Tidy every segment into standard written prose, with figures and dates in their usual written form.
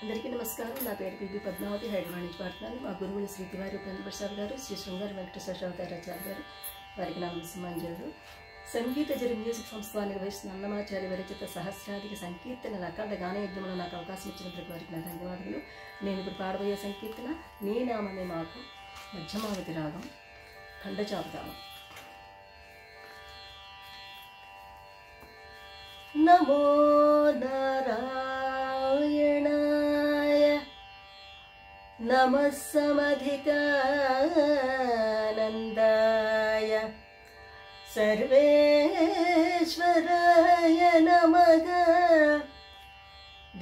అందరికీ నమస్కారం. నా పేరు పిబి పద్మావతి, హైదరాబాద్ నుంచి పాడుతున్నాను. మా గురువులు శ్రీ తివారి ఉపేంద్ర ప్రసాద్ గారు, శ్రీ శృంగారి వెంకటేశ్వర శివతారాచార్య గారు, వారికి నా నమస్సుమాంజలు. సంగీత జరి మ్యూజిక్ సంస్థ నిర్వహిస్తున్న అన్నమాచార్య విరచిత సహస్రాధిక సంకీర్తనల అఖండ గానయజ్ఞంలో నాకు అవకాశం ఇచ్చినందుకు వారికి నా ధన్యవాదాలు. నేను ఇప్పుడు పాడబోయే సంకీర్తన నీ నామమే మాకు, మధ్యమావతి రాగం, ఖండచాపుతాళం. నమో నారాయణాయ నమః సమధికానందాయ సర్వేశ్వరాయ నమః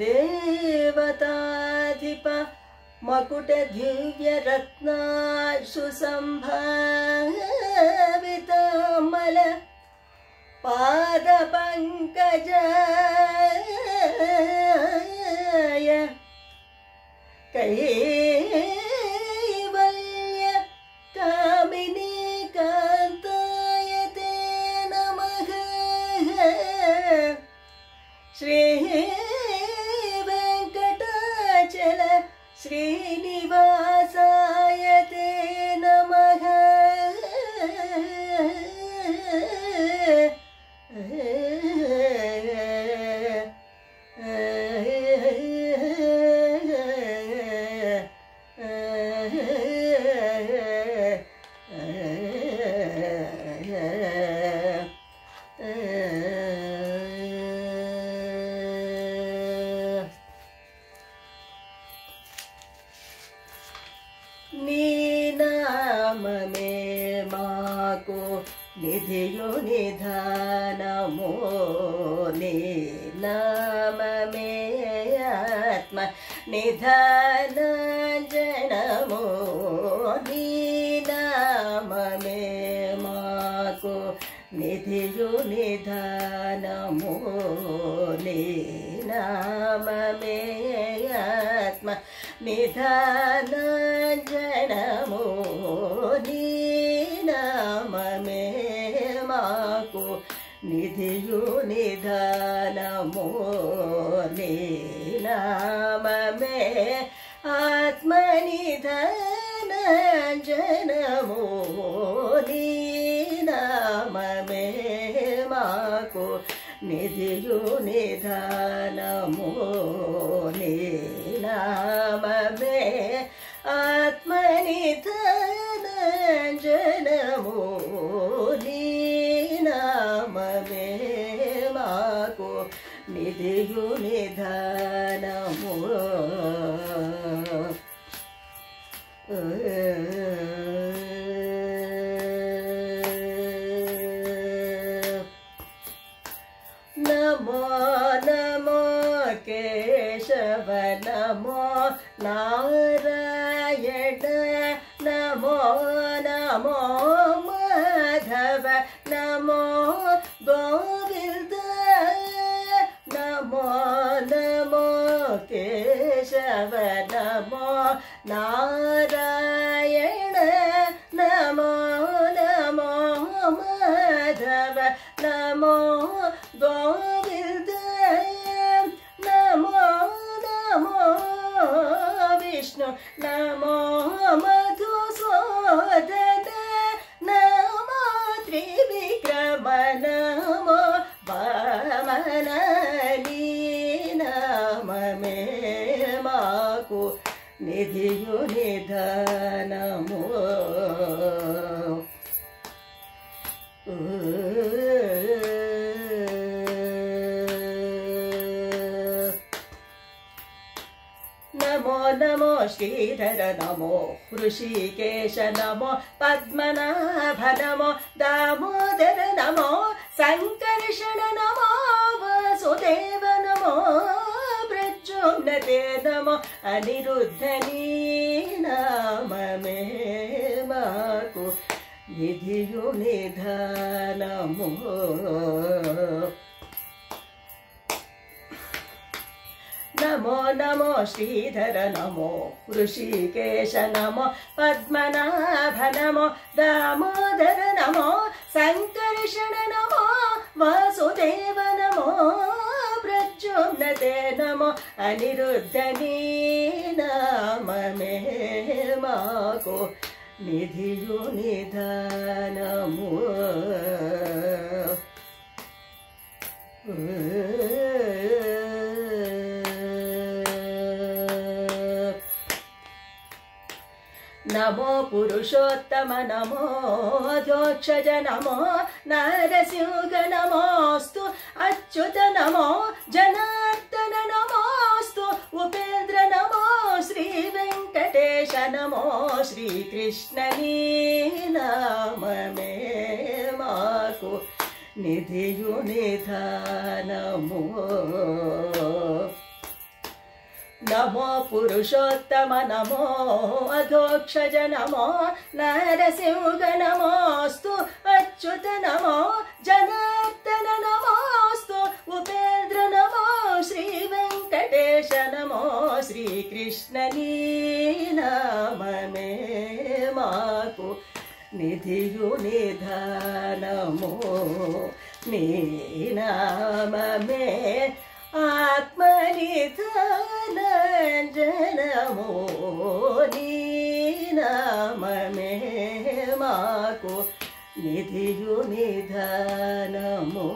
దేవతాధిప మకుట దివ్య రత్నాశు సంభావితమల పాద పంకజాయ కైవల్య కామినీ కాంతాయ తే నమః శ్రీ వెంకటాచల శ్రీనివాసాయ తే నమః నీ నామమే మాకు నిధియు నిధానము, నీ నామమే ఆత్మ నిధానాంజనము, నీ నామమే మాకు నిధియు నిధానము, నీ నామమే ఆత్మ నిధానాంజనము, నీ నామమే మాకు నిధియు నిధానము, నీ నామమే ఆత్మ నిధానాంజనము, నీ నామమే మాకు నిధియు నిధానము, నీ నామమే ఆత్మ నిధానాంజనము, నీ నామమే మాకు నిధియు నిధానము. నమో నమో కేశవ నమో నారాయణ నమో నమో మాధవ నమో గోవింద నమో నమో కేశవ నమో నారాయణ నమో నమో మాధవ నమో గోవింద నమో నమో విష్ణు నమో మధుసూదన నమో త్రివిక్రమ నమో వామన, నీ నామమే మాకు నిధియు నిధానము. నమో నమో శ్రీధర నమో హృషికేశ నమో పద్మనాభ నమో దామోదర నమో సంకర్షణ నమో వాసుదేవ నమో ప్రద్యుమ్నతే నమో అనిరుద్ధ, నీ నామమే మాకు నిధియు నిధానము. నమో నమో శ్రీధర నమో హృషికేశ నమో పద్మనాభ నమో దామోదర నమో సంకర్షణ నమో వాసుదేవ నమో ప్రద్యుమ్న ప్రద్యుమ్నతే నమో అనిరుద్ధనీ నామమే మాకు నిధియు నిధానము నమో పురుషోత్తమ నమో అధోక్షజ నమో నరసింహ నమోస్తు అచ్యుత నమో జనార్దన నమోస్తు ఉపేంద్ర నమో శ్రీ వెంకటేశ నమో శ్రీకృష్ణ నీ నామమే మాకు నిధియు నిధానము నమో పురుషోత్తమ నమో అధోక్షజ నమో నరసింహ నమోస్తు అచ్యుత నమో జనార్దన నమోస్తు ఉపేంద్ర నమో శ్రీ వెంకటేశ నమో శ్రీకృష్ణ నీ నామమే మాకు నిధియు నిధానము నీ నామమే ఆత్మనిధానము నీ నామమే మాకు నిధియు నిధానము